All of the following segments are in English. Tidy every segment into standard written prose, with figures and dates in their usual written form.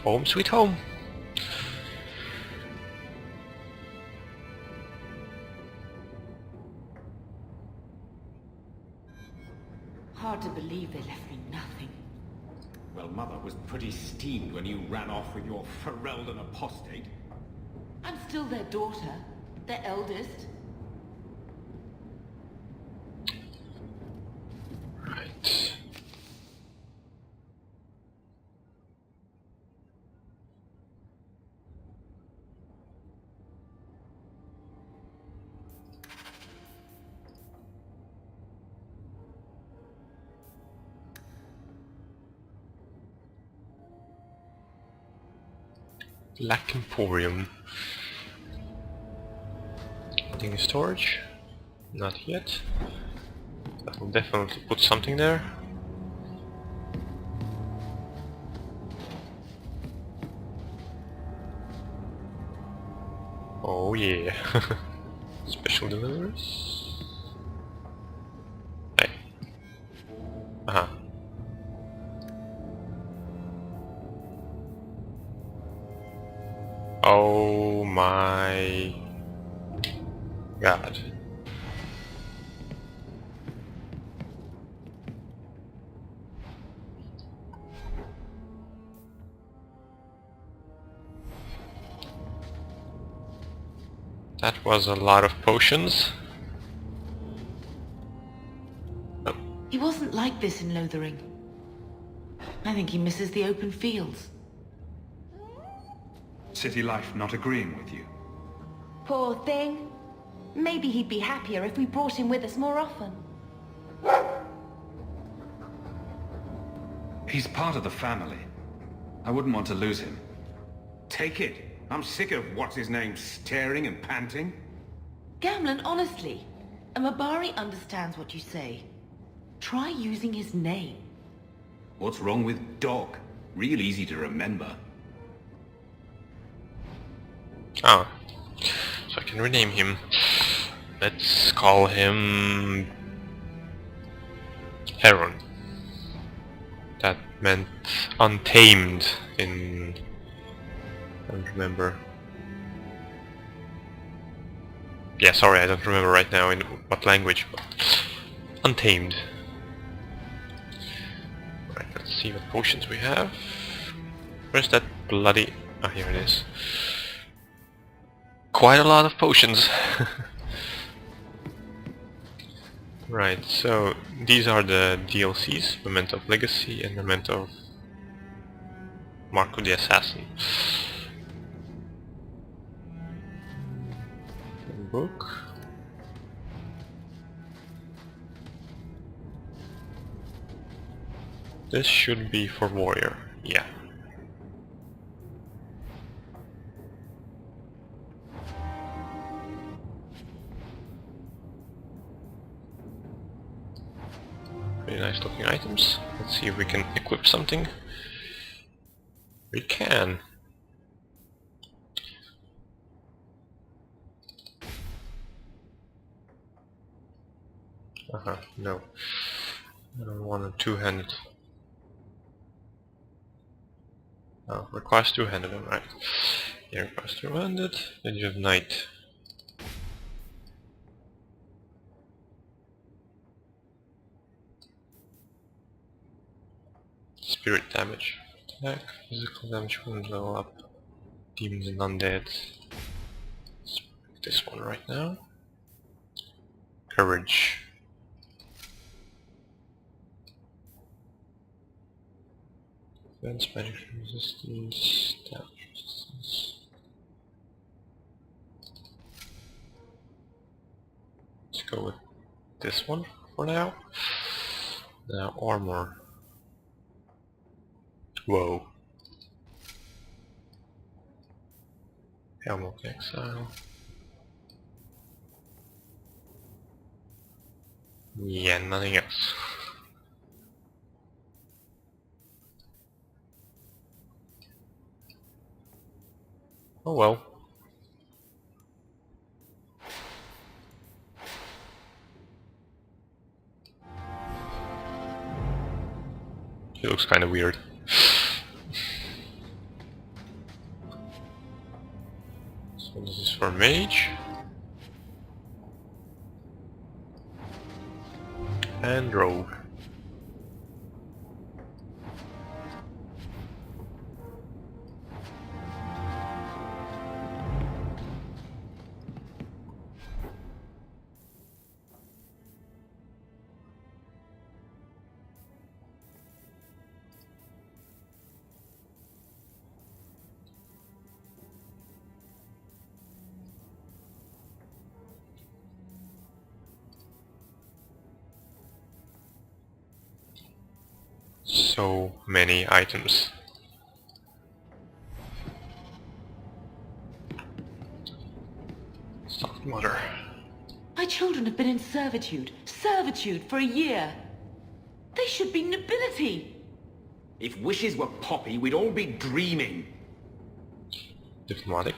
Home sweet home. Hard to believe they left me nothing. Well, Mother was pretty steamed when you ran off with your Ferelden apostate. I'm still their daughter, their eldest. Right. Black Emporium. Anything in storage? Not yet. That will definitely put something there. Oh yeah. Special deliveries. Hey. Uh-huh. Oh my god. That was a lot of potions. Oh. He wasn't like this in Lothering. I think he misses the open fields. City life not agreeing with you? Poor thing. Maybe he'd be happier if we brought him with us more often. He's part of the family. I wouldn't want to lose him. Take it. I'm sick of what's-his-name staring and panting. Gamlen, honestly, a Mabari understands what you say. Try using his name. What's wrong with Dog? Real easy to remember. Oh. So I can rename him. Let's call him Heron. That meant untamed in... I don't remember. Yeah, sorry, I don't remember right now in what language, but untamed. Right, let's see what potions we have. Where's that bloody... Ah, here it is. Quite a lot of potions. Right, so these are the DLCs, Memento of Legacy and Memento of Marco the Assassin. Book. This should be for warrior, yeah. Pretty nice looking items. Let's see if we can equip something. We can. No. I don't want a two-handed. Oh, requires two-handed, alright. Yeah, requires two-handed, then you have knight. Spirit damage. Attack, physical damage won't level up. Demons and undead. Let's pick this one right now. Courage. Defense, magic resistance, damage resistance. Let's go with this one for now. Now armor. Whoa. Helm of Exile. Yeah, nothing else. Oh well. He looks kind of weird. for mage. And rogue. So many items. Soft mother. My children have been in servitude for a year. They should be nobility. If wishes were poppy, we'd all be dreaming. Diplomatic.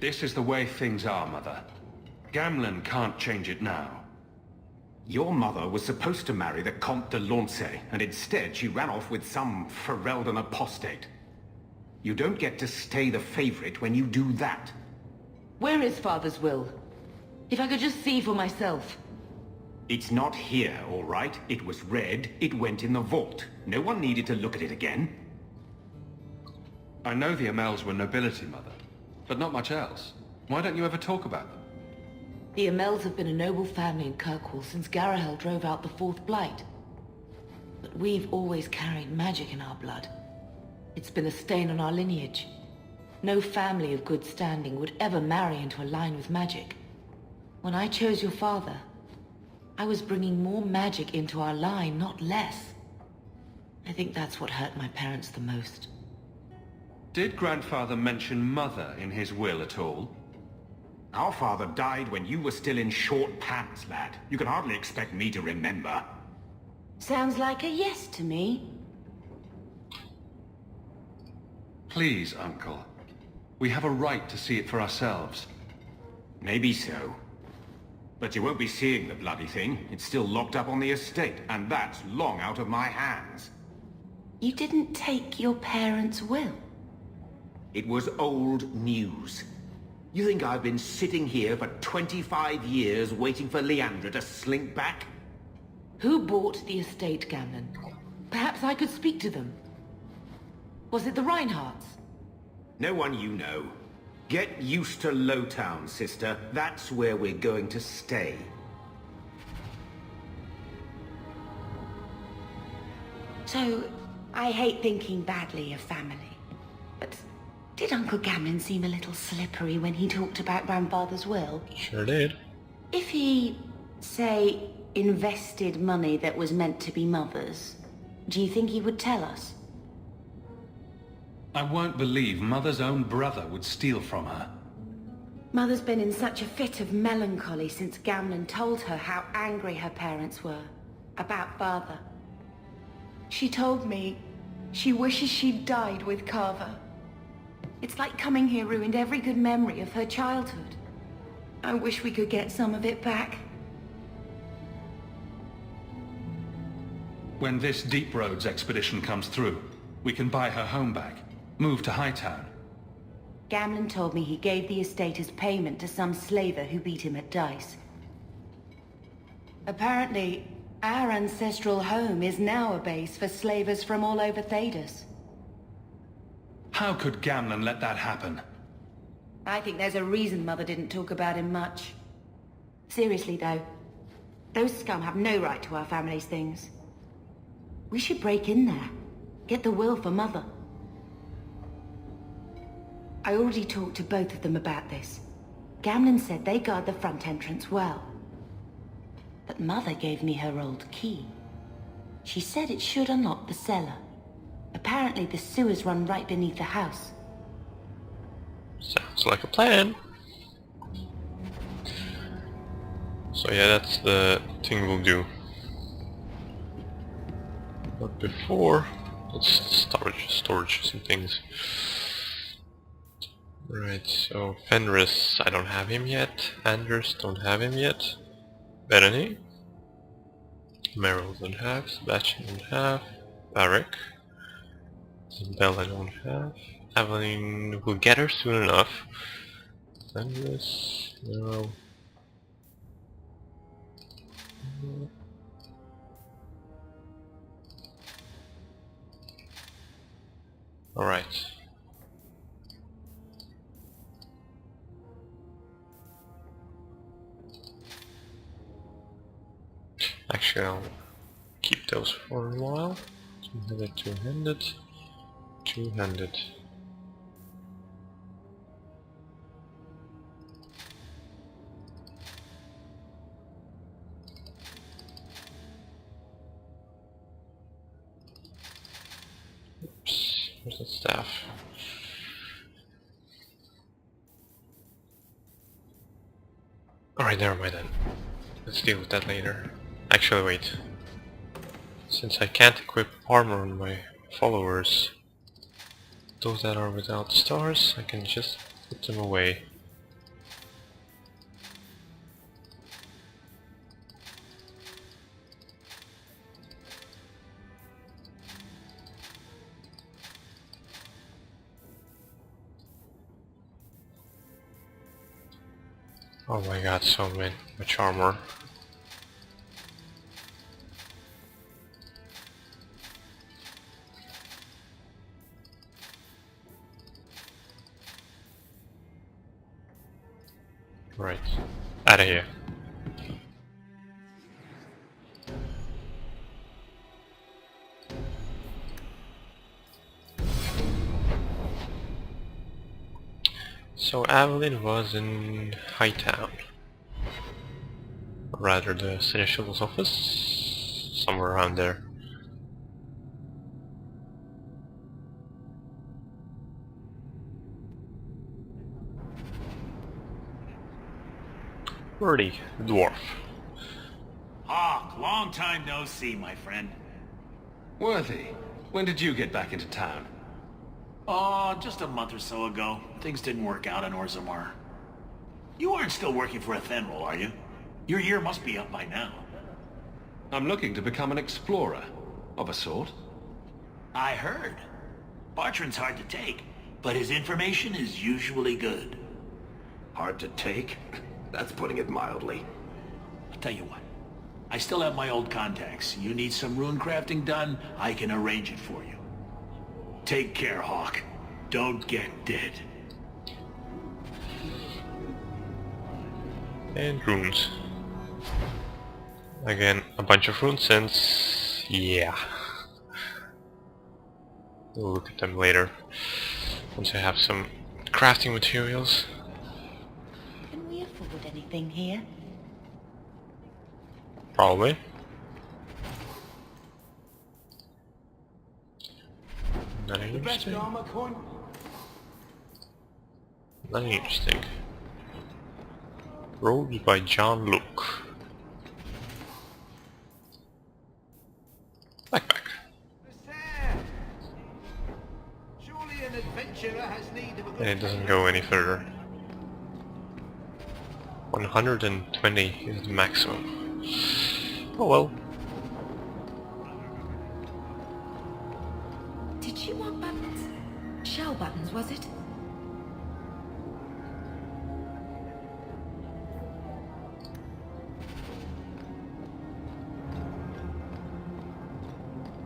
This is the way things are, Mother. Gamlen can't change it now. Your mother was supposed to marry the Comte de Launcey, and instead she ran off with some Ferelden apostate. You don't get to stay the favorite when you do that. Where is Father's will? If I could just see for myself. It's not here, all right? It was read, it went in the vault. No one needed to look at it again. I know the Amels were nobility, Mother, but not much else. Why don't you ever talk about them? The Amels have been a noble family in Kirkwall since Garahel drove out the Fourth Blight. But we've always carried magic in our blood. It's been a stain on our lineage. No family of good standing would ever marry into a line with magic. When I chose your father, I was bringing more magic into our line, not less. I think that's what hurt my parents the most. Did Grandfather mention Mother in his will at all? Our father died when you were still in short pants, lad. You can hardly expect me to remember. Sounds like a yes to me. Please, Uncle. We have a right to see it for ourselves. Maybe so. But you won't be seeing the bloody thing. It's still locked up on the estate, and that's long out of my hands. You didn't take your parents' will? It was old news. You think I've been sitting here for 25 years waiting for Leandra to slink back? Who bought the estate, Gamlen? Perhaps I could speak to them. Was it the Reinhardts? No one you know. Get used to Lowtown, sister. That's where we're going to stay. So, I hate thinking badly of family, but did Uncle Gamlen seem a little slippery when he talked about Grandfather's will? Sure did. If he, say, invested money that was meant to be Mother's, do you think he would tell us? I won't believe Mother's own brother would steal from her. Mother's been in such a fit of melancholy since Gamlen told her how angry her parents were about Father. She told me she wishes she'd died with Carver. It's like coming here ruined every good memory of her childhood. I wish we could get some of it back. When this Deep Roads expedition comes through, we can buy her home back, move to Hightown. Gamlen told me he gave the estate as payment to some slaver who beat him at dice. Apparently, our ancestral home is now a base for slavers from all over Thedas. How could Gamlen let that happen? I think there's a reason Mother didn't talk about him much. Seriously, though, those scum have no right to our family's things. We should break in there, get the will for Mother. I already talked to both of them about this. Gamlen said they guard the front entrance well. But Mother gave me her old key. She said it should unlock the cellar. Apparently the sewers run right beneath the house. Sounds like a plan. So yeah, that's the thing we'll do. But before, let's storage some things. Right, so Fenris, I don't have him yet. Anders, don't have him yet. Bethany, Meryl don't have. Sebastian don't have. Barak, Bella don't have. Aveline will get her soon enough. Fenris, no. Alright. Actually, I'll keep those for a while. Two-handed, two-handed, two-handed. Oops, where's the staff? Alright, never mind then. Let's deal with that later. Actually, wait. Since I can't equip armor on my followers, those that are without stars, I can just put them away. Oh my god, so much armor. Right, out of here. So Aveline was in Hightown. Or rather the Seneschal's office, somewhere around there. Worthy, the dwarf. Hawk, long time no see, my friend. Worthy, when did you get back into town? Oh, just a month or so ago. Things didn't work out in Orzammar. You aren't still working for Athenril, are you? Your year must be up by now. I'm looking to become an explorer, of a sort. I heard. Bartrand's hard to take, but his information is usually good. Hard to take? That's putting it mildly. I'll tell you what. I still have my old contacts. You need some rune crafting done, I can arrange it for you. Take care, Hawk. Don't get dead. And runes. Again, a bunch of rune sense. Yeah. We'll look at them later. Once I have some crafting materials. Can we afford anything here? Probably. Nothing interesting. Nothing interesting. Robes by John Luke. Backpack. And it doesn't go any further. 120 is the maximum. Oh well. Did you want buttons? Shell buttons, was it?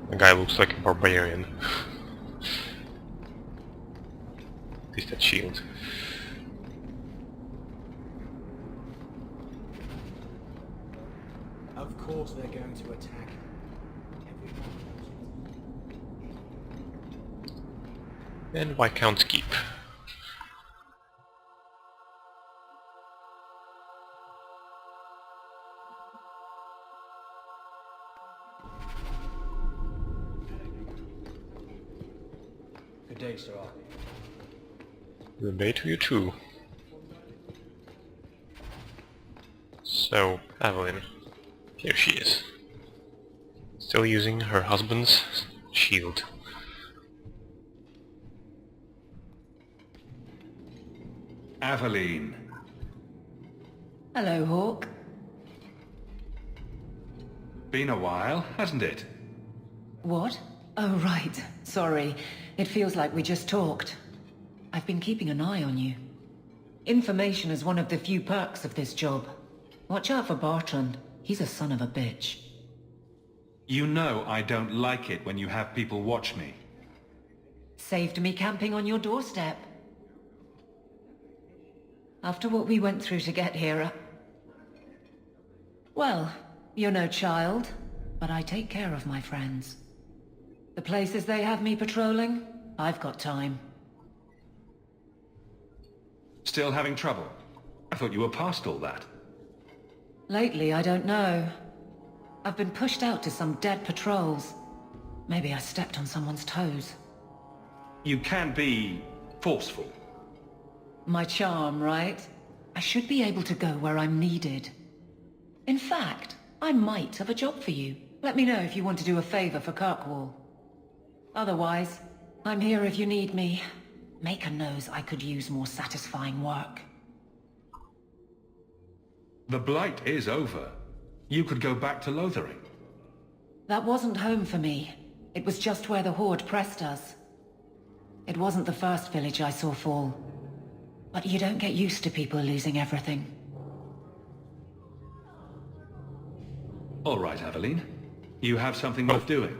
The guy looks like a barbarian. At least that shield. Of course they're going to attack. And Viscount's Keep. Good day, sir. Good day to you too. So, Aveline. Here she is. Still using her husband's shield. Aveline. Hello, Hawk. Been a while, hasn't it? What? Oh, right. Sorry. It feels like we just talked. I've been keeping an eye on you. Information is one of the few perks of this job. Watch out for Bartrand. He's a son of a bitch. You know I don't like it when you have people watch me. Saved me camping on your doorstep. After what we went through to get here, well, you're no child, but I take care of my friends. The places they have me patrolling, I've got time. Still having trouble? I thought you were past all that. Lately, I don't know. I've been pushed out to some dead patrols. Maybe I stepped on someone's toes. You can be forceful. My charm, right? I should be able to go where I'm needed. In fact, I might have a job for you. Let me know if you want to do a favor for Kirkwall. Otherwise, I'm here if you need me. Maker knows I could use more satisfying work. The Blight is over. You could go back to Lothering. That wasn't home for me. It was just where the Horde pressed us. It wasn't the first village I saw fall. But you don't get used to people losing everything. All right, Aveline. You have something worth doing.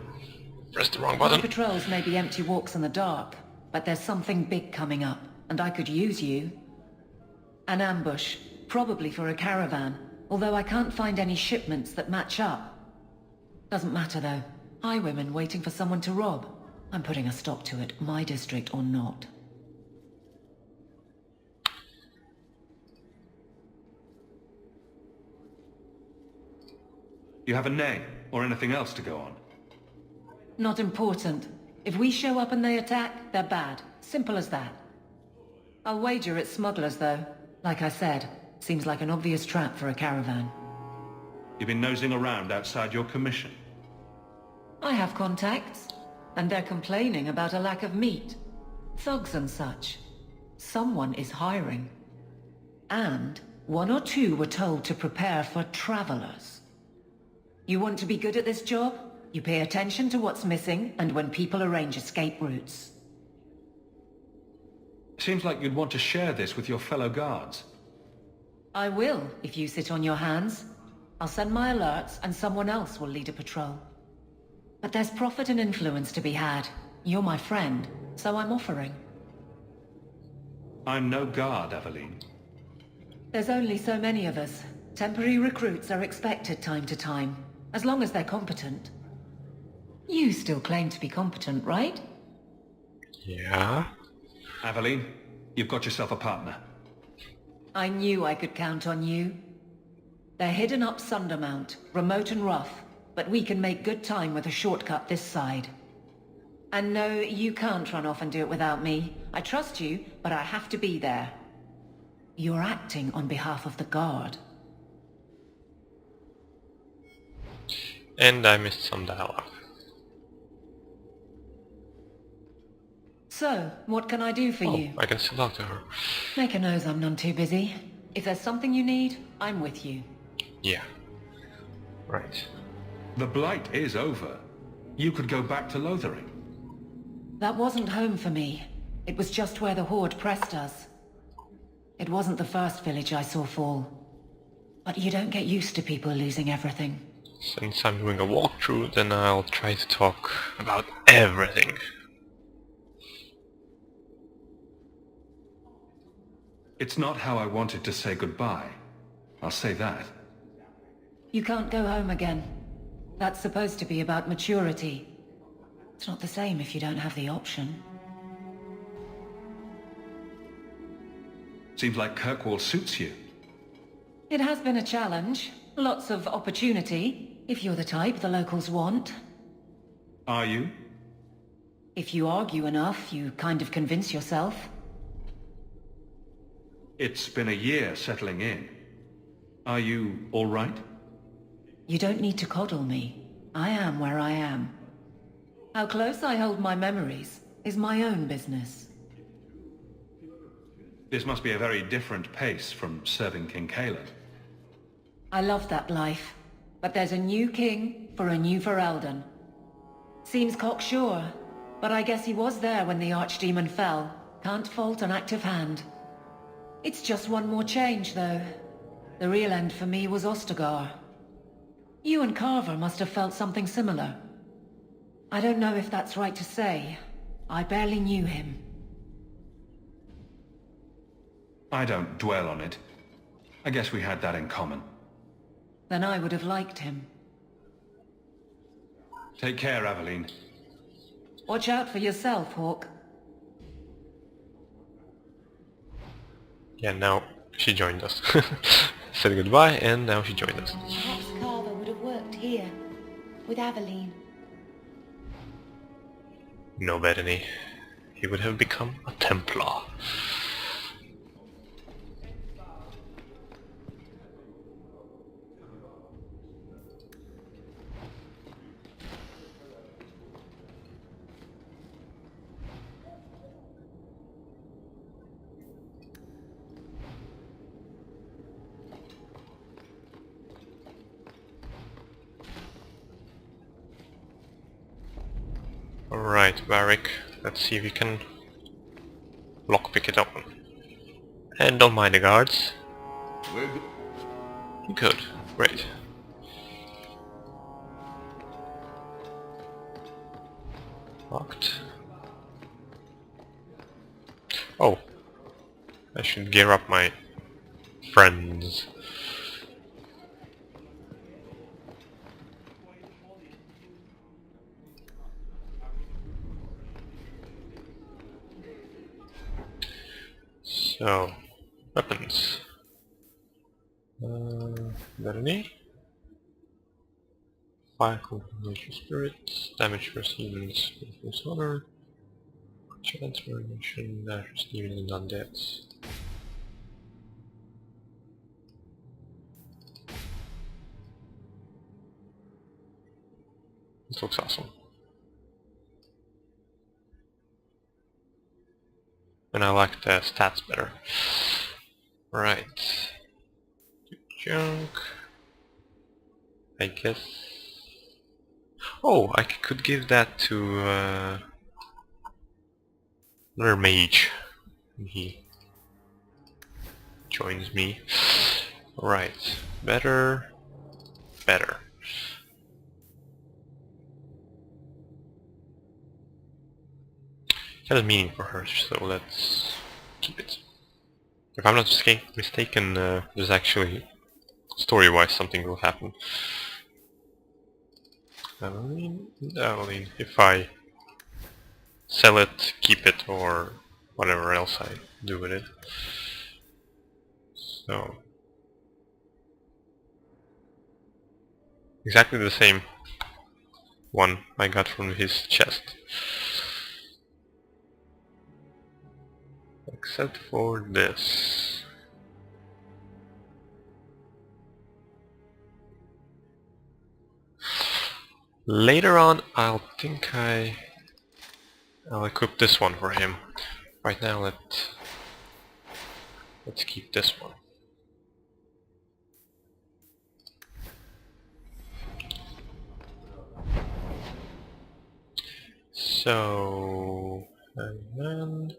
Press the wrong My button. patrols may be empty walks in the dark, but there's something big coming up, and I could use you. An ambush, probably for a caravan, although I can't find any shipments that match up. Doesn't matter though. Highwaymen waiting for someone to rob. I'm putting a stop to it, my district or not. You have a name, or anything else to go on? Not important. If we show up and they attack, they're bad. Simple as that. I'll wager it's smugglers though. Like I said, seems like an obvious trap for a caravan. You've been nosing around outside your commission. I have contacts, and they're complaining about a lack of meat. Thugs and such. Someone is hiring. And one or two were told to prepare for travelers. You want to be good at this job? You pay attention to what's missing, and when people arrange escape routes. Seems like you'd want to share this with your fellow guards. I will, if you sit on your hands. I'll send my alerts, and someone else will lead a patrol. But there's profit and influence to be had. You're my friend, so I'm offering. I'm no guard, Aveline. There's only so many of us. Temporary recruits are expected time to time, as long as they're competent. You still claim to be competent, right? Yeah. Aveline, you've got yourself a partner. I knew I could count on you. They're hidden up Sundermount, remote and rough, but we can make good time with a shortcut this side. And no, you can't run off and do it without me. I trust you, but I have to be there. You're acting on behalf of the Guard. And I missed some dialogue. So, what can I do for you? I can still talk to her. Maker knows I'm none too busy. If there's something you need, I'm with you. Yeah. Right. The Blight is over. You could go back to Lothering. That wasn't home for me. It was just where the Horde pressed us. It wasn't the first village I saw fall. But you don't get used to people losing everything. Since I'm doing a walkthrough, then I'll try to talk about everything. It's not how I wanted to say goodbye. I'll say that. You can't go home again. That's supposed to be about maturity. It's not the same if you don't have the option. Seems like Kirkwall suits you. It has been a challenge. Lots of opportunity, if you're the type the locals want. Are you? If you argue enough, you kind of convince yourself. It's been a year settling in. Are you all right? You don't need to coddle me. I am where I am. How close I hold my memories is my own business. This must be a very different pace from serving King Caleb. I love that life, but there's a new king for a new Ferelden. Seems cocksure, but I guess he was there when the Archdemon fell. Can't fault an active hand. It's just one more change, though. The real end for me was Ostagar. You and Carver must have felt something similar. I don't know if that's right to say. I barely knew him. I don't dwell on it. I guess we had that in common. Then I would have liked him. Take care, Aveline. Watch out for yourself, Hawk. Yeah, now she joined us. Said goodbye and now she joined us. Perhaps Carver would have worked here, with Aveline. No, Bethany. He would have become a Templar. Alright, Varric. Let's see if we can lockpick it open. And don't mind the guards. Good. Great. Locked. Oh. I should gear up my friends. So, weapons. Bethany. Fire combination spirits, damage resistance, honor, transformation, damage received and undeads. This looks awesome. And I like the stats better. Right. Junk. I guess. Oh, I could give that to another mage. He joins me. Right. Better. Better. It has a meaning for her, so let's keep it. If I'm not mistaken, there's actually, story-wise, something will happen. Aveline, if I sell it, keep it, or whatever else I do with it. So, exactly the same one I got from his chest. Except for this. Later on, I'll equip this one for him. Right now, let's keep this one. So, and then